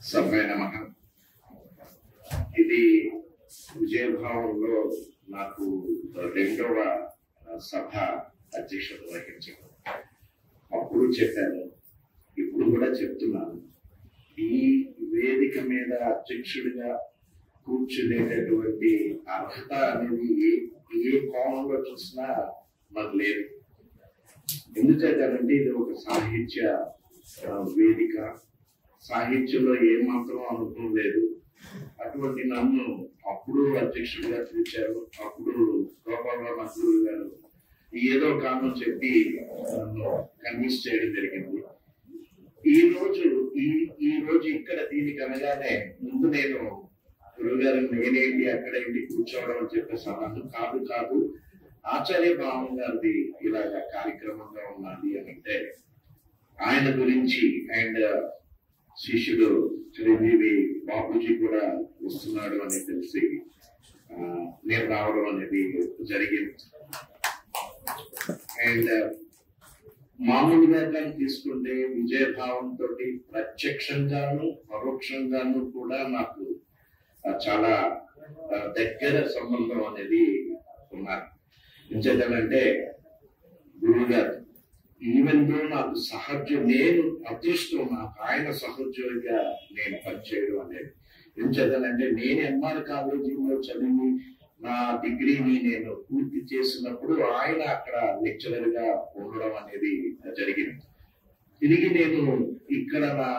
సభ్య నమః. ఇది విజయభావంలో నాకు రెండవ సభ అధ్యక్షత వహించాను. అప్పుడు చెప్పాను, ఇప్పుడు కూడా చెప్తున్నాను. ఈ వేదిక మీద అధ్యక్షుడిగా కూర్చునేటటువంటి అర్హత అనేది ఏ కోణంలో చూసినా నాకు లేదు. ఎందుకంటే ఇది ఒక సాహిత్య వేదిక. సాహిత్యంలో ఏమాత్రం అనుభవం లేదు. అటువంటి నన్ను అప్పుడు అధ్యక్షుడిగా పిలిచారు. అప్పుడు గోపాలరావు మంత్రులు గారు ఏదో కారణం చెప్పి నన్ను కన్విన్స్ చేయడం జరిగింది. ఈ రోజు ఇక్కడ దీనికి అనగానే ముందు నేను గురుగారు నేనేంటి అక్కడేంటి కూర్చోవడం అని చెప్పేసి అన్నాను. కాదు ఆచార్య భావం గారిది ఇలాగ కార్యక్రమంగా ఉన్నది అని అంటే ఆయన గురించి అండ్ శిష్యుడు చిరంజీవి బాబుజీ కూడా వస్తున్నాడు అని తెలిసి నేను రావడం అనేది జరిగింది. అండ్ మామూలుగా కానీ తీసుకుంటే విజయభావంతో ప్రత్యక్షంగాను పరోక్షంగాను కూడా నాకు చాలా దగ్గర సంబంధం అనేది ఉన్నారు. ఎందుకంటే గురువు గారు ఈవెన్ దో నాకు నేను అదృష్టం, నాకు ఆయన సహోద్యోగిగా నేను పనిచేయడం అనేది. ఎందుకంటే నేను ఎంఆర్ కాలేజీలో చదివి నా డిగ్రీని నేను పూర్తి చేసినప్పుడు ఆయన అక్కడ లెక్చరర్ గా ఉండడం అనేది జరిగింది. తిరిగి నేను ఇక్కడ నా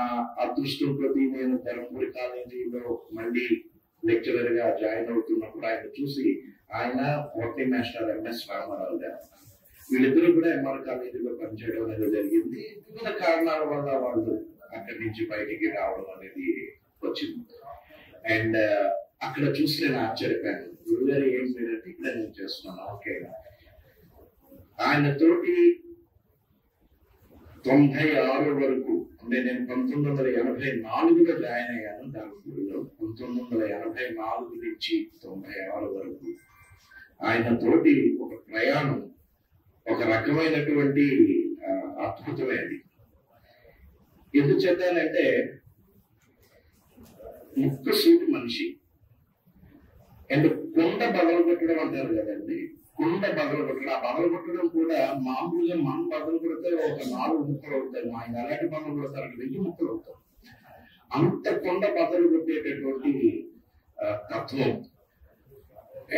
అదృష్టం కొద్ది నేను ధర్మపురి కాలేజీలో మళ్ళీ లెక్చరర్ గా జాయిన్ అవుతున్నప్పుడు ఆయన చూసి ఆయన కోటి మాస్టర్ ఎంఎస్ రామారావు గారు వీళ్ళిద్దరూ కూడా ఎంఆర్ కాలేజీలో పనిచేయడం అనేది జరిగింది. వివిధ కారణాల వల్ల వాళ్ళు అక్కడి నుంచి బయటికి రావడం అనేది వచ్చింది. అండ్ అక్కడ చూసి నేను ఆశ్చర్యపోయాను. గురుగారు ఏం లేదంటే ఇక్కడ నేను చేస్తున్నాను. ఓకే, ఆయనతోటి 96 వరకు అంటే నేను 1984లో జాయిన్ అయ్యాను ధర్మపురిలో. 1984 నుంచి 96 వరకు ఆయనతోటి ఒక ప్రయాణం ఒక రకమైనటువంటి అద్భుతమైనది. ఎందుకు చెప్పానంటే ముక్కసూటి మనిషి అండ్ కుండ బగలు కొట్టడం అంటారు కదండి. కుండ బగలు కొట్టడం, ఆ బగలు కొట్టడం కూడా మామూలుగా మన బగలు కొడితే ఒక 4 ముక్కలు అవుతాయి. మా ఆయన అలాంటి బగలు కొడతారు, 1000 ముక్కలు అవుతాయి. అంత కుండ బగలు కొట్టేటటువంటి తత్వం.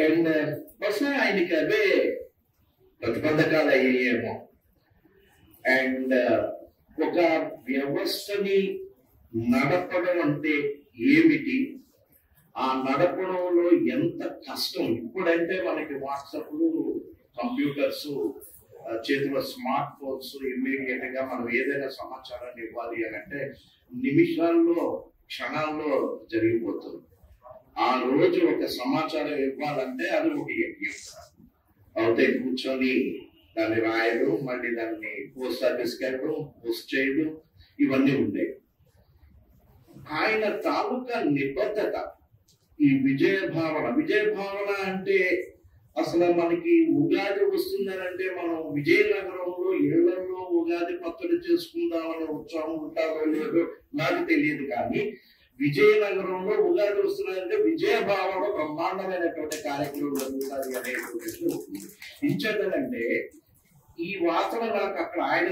అండ్ బహుశా ఆయనకి అదే ప్రతిబంధకాలు అయ్యేమో. అండ్ ఒక వ్యవస్థని నడపడం అంటే ఏమిటి, ఆ నడపడంలో ఎంత కష్టం. ఇప్పుడంటే మనకి వాట్సాప్లు, కంప్యూటర్స్, చేతిలో స్మార్ట్ ఫోన్స్, ఇమ్మీడియట్ గా మనం ఏదైనా సమాచారాన్ని ఇవ్వాలి అని అంటే నిమిషాల్లో క్షణాల్లో జరిగిపోతుంది. ఆ రోజు ఒక సమాచారం ఇవ్వాలంటే అది ఒక యజ్ఞం అవుతాయి. కూర్చొని దాన్ని రాయడం, మళ్ళీ దాన్ని పోస్ట్ ఆఫీస్కి వెళ్ళడం, పోస్ట్ చేయడం, ఇవన్నీ ఉండేవి. ఆయన తాలూకా నిబద్ధత, ఈ విజయభావన అంటే అసలు మనకి ఉగాది వస్తుందనంటే మనం విజయనగరంలో ఇళ్లలో ఉగాది పచ్చడి చేసుకుందామని ఉత్సాహం ఉంటారో లేదో నాకు తెలియదు. కానీ విజయనగరంలో ఉగాది వస్తున్నారంటే విజయభావన బ్రహ్మాండమైనటువంటి కార్యక్రమం జరుగుతుంది అనేటువంటి ఇంచేతంటే ఈ వాసన నాకు అక్కడ ఆయన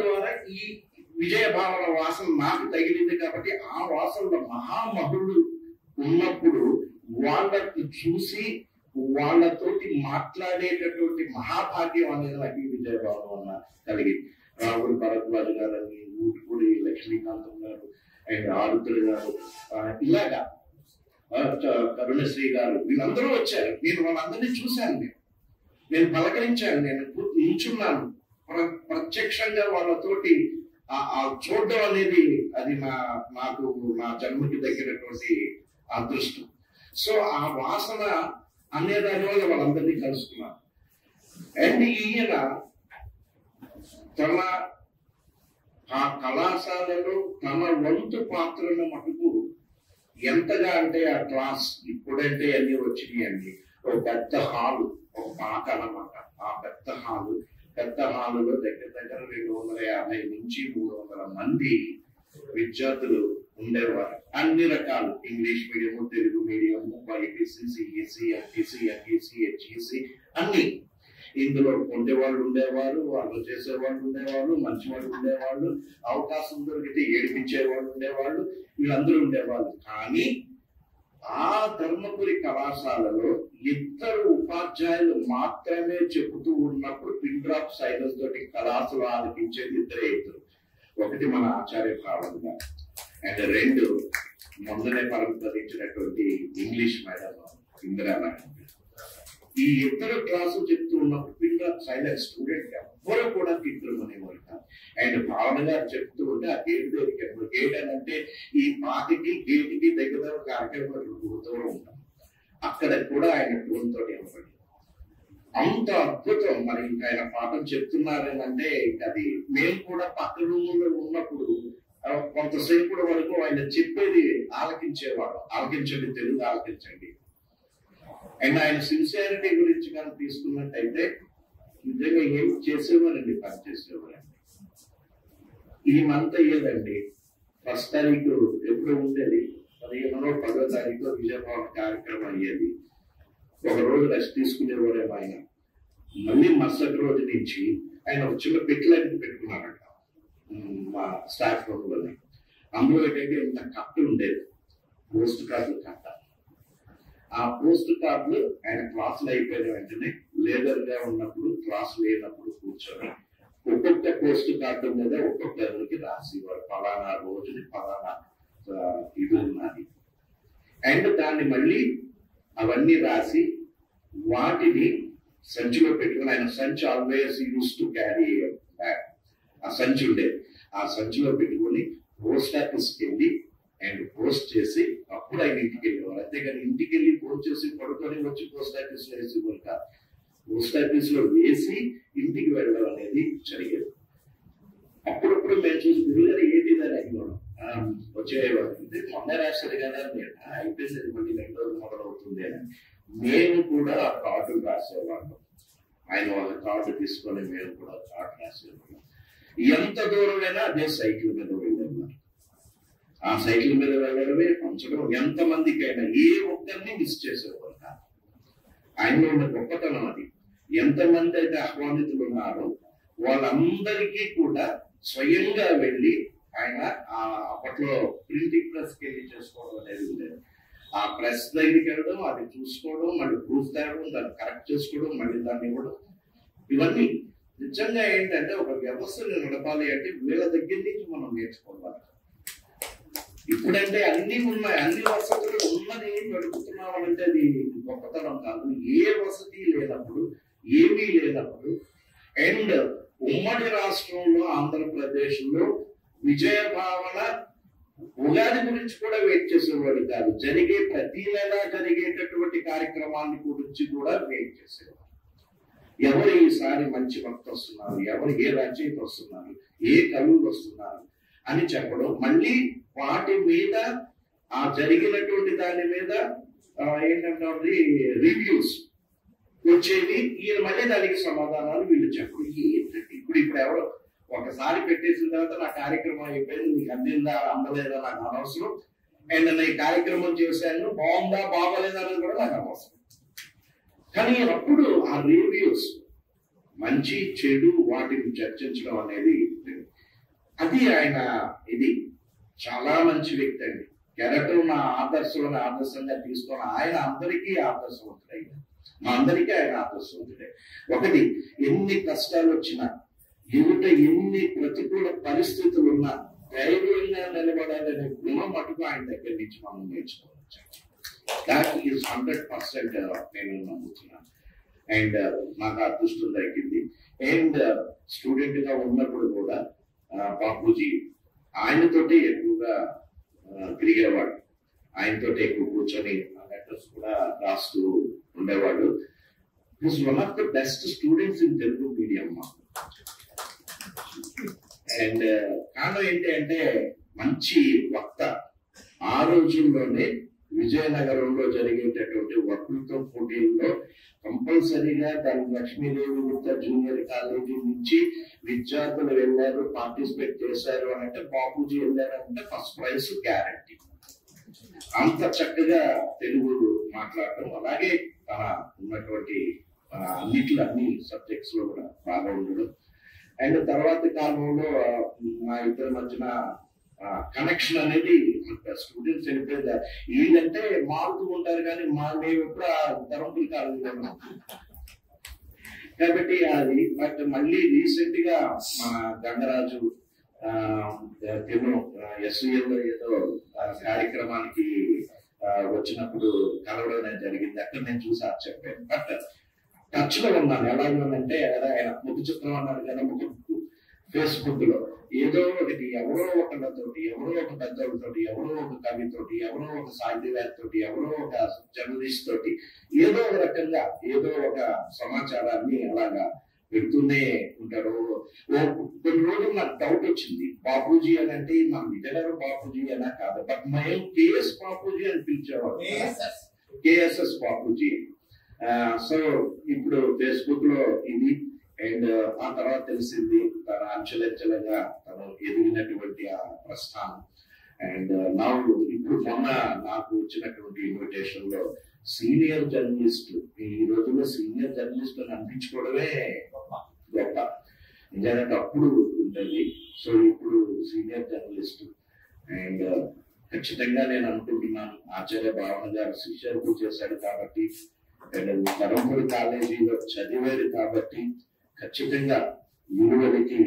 ద్వారా ఈ విజయభావన వాసన నాకు తగిలింది. కాబట్టి ఆ వాసనలో మహామహుడు ఉన్నప్పుడు వాళ్ళకి చూసి వాళ్ళతోటి మాట్లాడేటటువంటి మహాభాగ్యం అనేది నాకు ఈ విజయభావన వల్ల కలిగింది. రాహుల్ భరద్వాజ్ గారని, ఊటిపూడి లక్ష్మీకాంతం గారు అండ్ ఆరుద్ర గారు, ఇలాగా కరుణశ్రీ గారు, వీళ్ళందరూ వచ్చారు. నేను వాళ్ళందరినీ చూశాను, నేను పలకరించాను, నేను నిల్చున్నాను. ప్రత్యక్షంగా వాళ్ళతోటి చూడడం అనేది అది నాకు నా జన్మకి దగ్గరటువంటి అదృష్టం. సో ఆ వాసన అనే దాని వల్ల వాళ్ళందరినీ కలుసుకున్నాను. అండ్ ఈయన తన ఆ కళాశాలలో తన వంతు పాత్రను మటుకు ఎంతగా అంటే ఆ క్లాస్ ఇప్పుడంటే అన్ని వచ్చినాయి అండి. ఒక పెద్ద హాలు, ఒక పాక అన్నమాట. ఆ పెద్ద హాలులో దగ్గర 250 నుంచి 300 మంది విద్యార్థులు ఉండేవారు. అన్ని రకాలు English medium, Telugu medium, BiPC, CEC, MPC, MEC, HEC అన్ని. ఇందులో ఉండేవాళ్ళు ఉండేవారు, వాళ్ళు చేసేవాళ్ళు ఉండేవాళ్ళు, మంచి వాళ్ళు ఉండేవాళ్ళు, అవకాశం దొరికితే ఏడిపించే వాళ్ళు ఉండేవాళ్ళు, వీళ్ళందరూ ఉండేవాళ్ళు. కానీ ఆ ధర్మపురి కళాశాలలో ఇద్దరు ఉపాధ్యాయులు మాత్రమే చెబుతూ ఉన్నప్పుడు పిన్ డ్రాప్ సైలెన్స్ తోటి కళాశాల ఆలపించేది ఇద్దరు. ఒకటి మన ఆచార్య భావన్ గారు, అండ్ రెండు మొదలనే పరంపరించినటువంటి ఇంగ్లీష్ మేడం ఇందిరా మేడం. ఈ ఇద్దరు క్లాసు చెప్తూ ఉన్నప్పుడు పిన్ డ్రాప్ సైలెన్స్ స్టూడెంట్ ఎవరు కూడా తింటారు అనేవారు కాదు. అండ్ భావన గారు చెప్తూ ఉంటే ఆ గేట్ దగ్గరికి, గేట్ అని అంటే ఈ పాటికి గేట్కి దగ్గర ఒక అరకెళ్ళ దూరం ఉంటాం, అక్కడ కూడా ఆయన టోన్ తోటి ఇవ్వబడి అంత అద్భుతం. మరి ఇంకా ఆయన పాఠం చెప్తున్నారనంటే అది మేము కూడా పక్క రూములో ఉన్నప్పుడు కొంతసేపు వరకు ఆయన చెప్పేది ఆలకించేవాడు. ఆలకించండి, తెలుగు ఆలకించండి. అండ్ ఆయన సిన్సియారిటీ గురించి కానీ తీసుకున్నట్టయితే నిజంగా ఏం చేసేవారండి, పని చేసేవారండి. ఈ మంత్ అయ్యేదండి, 1వ తారీఖు ఎప్పుడు ఉండేది, 15వ 10వ తారీఖు విజయభావన కార్యక్రమం అయ్యేది. ఒక రోజు రెస్ట్ తీసుకునేవారేమో ఆయన. మళ్ళీ మరుసటి రోజు నుంచి ఆయన ఒక చిన్న పెట్టులకి పెట్టుకున్నారట మా స్టాఫ్ రూమ్లోనే. అందులో ఏంటంటే ఇంత కట్టు ఉండేది, పోస్ట్ కార్డులు కట్ట. ఆ పోస్ట్ కార్డులు ఆయన క్లాసులు అయిపోయిన వెంటనే లేదర్గా ఉన్నప్పుడు, క్లాసు లేనప్పుడు కూర్చొని ఒక్కొక్క పోస్ట్ కార్డు మీద ఒక్కొక్కరికి రాసేవాడు, ఫలానా రోజుని ఫలానా ఇది ఉన్నది. అండ్ దాన్ని మళ్ళీ అవన్నీ రాసి వాటిని సంచిలో పెట్టుకుని, ఆయన సంచి always use to carry bag, ఆ సంచి ఉండేది, ఆ సంచిలో పెట్టుకుని పోస్ట్ ఆఫీస్కి వెళ్ళి అండ్ పోస్ట్ చేసి అప్పుడు ఆయన ఇంటికి వెళ్ళేవారు. అంతేగాని ఇంటికి వెళ్ళి పోస్ట్ చేసి పడుకొని వచ్చి పోస్ట్ ఆఫీస్ లో వేసేవారు కాదు. పోస్ట్ ఆఫీస్ లో వేసి ఇంటికి వెళ్ళడం అనేది జరిగేది. అప్పుడప్పుడు మేము చూసి గురుగారు ఏంటిదని అడిగాడు, వచ్చేవారు మొన్న రాశారు కదా అయిపోయింది, మళ్ళీ 2 రోజులు మొదలవుతుంది అని. మేము కూడా ఆ కార్డు రాసేవాళ్ళం. ఆయన వాళ్ళ కార్డు తీసుకొని మేము కూడా కార్డు రాసేవాళ్ళం. ఎంత దూరమైనా అదే సైకిల్ మీద వెళ్ళేవారు. ఆ సైకిల్ మీద వెళ్ళడమే పంచడం, ఎంతమందికైనా ఏ ఒక్కరిని మిస్ చేసేవారు కాదు. ఆయనలో ఉన్న గొప్పతనం అది. ఎంతమంది అయితే ఆహ్వానితులు ఉన్నారో వాళ్ళందరికీ కూడా స్వయంగా వెళ్ళి ఆయన అప్పట్లో ప్రింటింగ్ ప్రెస్కి వెళ్ళి చేసుకోవడం అనేది ఉండేది. ఆ ప్రెస్ దగ్గరికి వెళ్ళడం, అది చూసుకోవడం, మళ్ళీ ప్రూఫ్ తేవడం, దాన్ని కరెక్ట్ చేసుకోవడం, మళ్ళీ దాన్ని ఇవ్వడం, ఇవన్నీ నిజంగా ఏంటంటే ఒక వ్యవస్థను నడపాలి అంటే వీళ్ళ దగ్గర నుంచి మనం నేర్చుకోవాలి. ఇప్పుడంటే అన్ని ఉన్నాయి, అన్ని వసతులు ఉన్నది నడుపుతున్నామంటే అది గొప్పతనం కాదు. ఏ వసతి లేనప్పుడు, ఏమీ లేనప్పుడు, అండ్ ఉమ్మడి రాష్ట్రంలో ఆంధ్రప్రదేశ్ లో విజయ భావన ఉగాది గురించి కూడా వెయిట్ చేసేవాడు కాదు. జరిగే ప్రతి నెల జరిగేటటువంటి కార్యక్రమాన్ని గురించి కూడా వెయిట్ చేసేవాడు. ఎవరు ఈసారి మంచి భక్త వస్తున్నారు, ఎవరు ఏ రచయిత వస్తున్నారు, ఏ కవులు వస్తున్నారు అని చెప్పడం, మళ్ళీ వాటి మీద ఆ జరిగినటువంటి దాని మీద ఏంటంటే రివ్యూస్ వచ్చేవి. ఈయన మళ్ళీ దానికి సమాధానాలు వీళ్ళు చెప్పడం. ఇప్పుడు ఎవరు ఒకసారి పెట్టేసిన తర్వాత నా కార్యక్రమం అయిపోయింది, నీకు అందిందా అందలేదా నాకు అనవసరం, అండ్ నేను ఈ కార్యక్రమం చేశాను బాగుందా బాగోలేదా అనేది కూడా నాకు అనవసరం. కానీ అప్పుడు ఆ రివ్యూస్ మంచి చెడు వాటిని చర్చించడం అనేది అది ఆయన ఇది చాలా మంచి వ్యక్తి అండి. కెరటం నా ఆదర్శంలో ఆదర్శంగా తీసుకొని ఆయన అందరికీ ఆదర్శవంతుడయ్యారు. మా అందరికీ ఆయన ఆదర్శవంతుడే. ఒకటి, ఎన్ని కష్టాలు వచ్చినా, ఎన్ని ప్రతికూల పరిస్థితులు ఉన్నా ధైర్యంగా నిలబడాలనే గుణం మటుకు ఆయన దగ్గర నుంచి మనం నేర్చుకోవచ్చు. దాట్ ఈజ్ 100% నేను నమ్ముతున్నాను. అండ్ నాకు అదృష్టం దక్కింది. అండ్ స్టూడెంట్ గా ఉన్నప్పుడు కూడా బాపూజీ ఆయనతోటి ఎక్కువగా తిరిగేవాడు, ఆయనతో ఎక్కువ కూర్చొని లెటర్స్ కూడా రాస్తూ ఉండేవాడు. Is one of the best students in Telugu medium. And కారణం ఏంటి అంటే మంచి వక్త. ఆ రోజుల్లోనే విజయనగరంలో జరిగేటటువంటి వక్తృత్వ పోటీల్లో కంపల్సరీగా దాని లక్ష్మీదేవి గుప్తా జూనియర్ కాలేజీ నుంచి విద్యార్థులు వెళ్ళారు, పార్టిసిపేట్ చేశారు అని అంటే, బాపూజీ వెళ్ళారు అంటే ఫస్ట్ ప్రైజ్ గ్యారంటీ. అంత చక్కగా తెలుగు మాట్లాడటం, అలాగే తన ఉన్నటువంటి అన్ని సబ్జెక్ట్స్ లో కూడా బాగా ఉండడం. అండ్ తర్వాత కాలంలో మా ఇద్దరి మధ్యన కనెక్షన్ అనేది స్టూడెంట్స్ వెళ్ళిపోయింది. వీళ్ళంటే మారుతూ ఉంటారు కానీ మేము ఎప్పుడు ధర్మపురి కాలేజీ వెళ్ళాం కాబట్టి అది. బట్ మళ్ళీ రీసెంట్ గా మన గంగరాజు ఎస్విఎల్ ఏదో కార్యక్రమానికి వచ్చినప్పుడు కలవడం జరిగింది. అక్కడ నేను చూసి చెప్పాను. బట్ టచ్ లో ఉన్నాను. ఎలాగంటే ఆయన ముఖ చిత్రం అన్నారు కదా, ఫేస్బుక్ లో ఏదో ఒకటి ఎవరో ఒకళ్ళతోటి, ఎవరో ఒక పెద్దోళ్ళతోటి, ఎవరో ఒక కవితోటి, ఎవరో ఒక సాహిత్యవేత్తతోటి, ఎవరో ఒక జర్నలిస్ట్ తోటి ఏదో ఒక రకంగా ఏదో ఒక సమాచారాన్ని అలాగా పెడుతూనే ఉంటారు. కొన్ని రోజులు నాకు డౌట్ వచ్చింది, బాపూజీ అని అంటే మన విజయనగరం బాపూజీ అనా కాదు, బట్ మేము కేఎస్ బాపూజీ అని పిలిచేవాడు, కేఎస్ఎస్ బాపూజీ. సో ఇప్పుడు ఫేస్బుక్ లో ఇది. అండ్ ఆ తర్వాత తెలిసింది తన అంచెలంచెలుగా తను ఎదిగినటువంటి ఆ ప్రస్థానం. అండ్ ఇప్పుడు మొన్న నాకు వచ్చినటువంటి ఇన్విటేషన్ లో సీనియర్ జర్నలిస్ట్, ఈ రోజుల్లో సీనియర్ జర్నలిస్ట్ అని అనిపించుకోవడమే గొప్ప. నిజానికి అప్పుడు ఉంటుంది. సో ఇప్పుడు సీనియర్ జర్నలిస్ట్. అండ్ ఖచ్చితంగా నేను అనుకుంటున్నాను, ఆచార్య భావన గారు శిష్యులు చేశాడు కాబట్టి, అండ్ ధర్మపురి కాలేజీలో చదివారు కాబట్టి ఖచ్చితంగా విలువలకి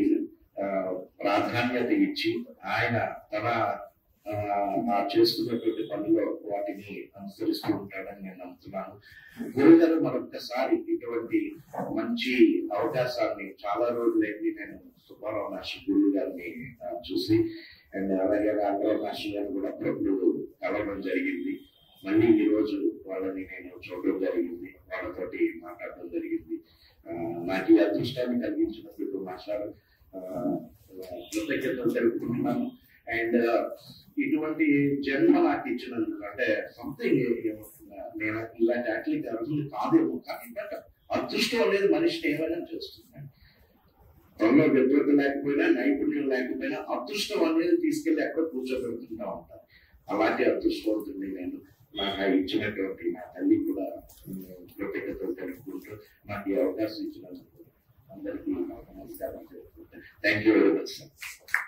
ప్రాధాన్యత ఇచ్చి ఆయన తన చేస్తున్నటువంటి పనిలో వాటిని అనుసరిస్తూ ఉంటాడని నేను నమ్ముతున్నాను. గురుగారు మరొకసారి ఇటువంటి మంచి అవకాశాన్ని, చాలా రోజులైంది నేను సుబ్బారావు నాషి గురువు గారిని చూసి, అండ్ అలాగే రాఘరావు నాషి గారిని కూడా అప్పుడప్పుడు కలవడం జరిగింది. మళ్ళీ ఈ రోజు వాళ్ళని నేను చూడడం జరిగింది, వాళ్ళతోటి మాట్లాడడం జరిగింది. నాకు ఈ అదృష్టాన్ని కలిగించినప్పుడు కృతజ్ఞతలు తెలుపుకుంటున్నాను. అండ్ ఇటువంటి జన్మ నాకు ఇచ్చినందుకు, అంటే సంథింగ్ నేను ఇలాంటి అట్లీట్ అర్జునుడు కాదేమో, కానీ బట్ అదృష్టం అనేది మనిషిని ఏమైనా చేస్తుంది. త్వరలో విద్వత లేకపోయినా, నైపుణ్యం లేకపోయినా అదృష్టం అనేది తీసుకెళ్లి ఎక్కడ కూర్చోబెడుతుంటా ఉంటాను. అలాంటి అదృష్టవంతుడిని నేను. నాకు ఇచ్చినటువంటి నా తల్లి కూడా కృతజ్ఞతలు తెలుపుకుంటూ నాకు ఈ అవకాశం ఇచ్చినందుకు అందరికీ నమస్కారం తెలుపుకుంటాను. Thank you very much sir.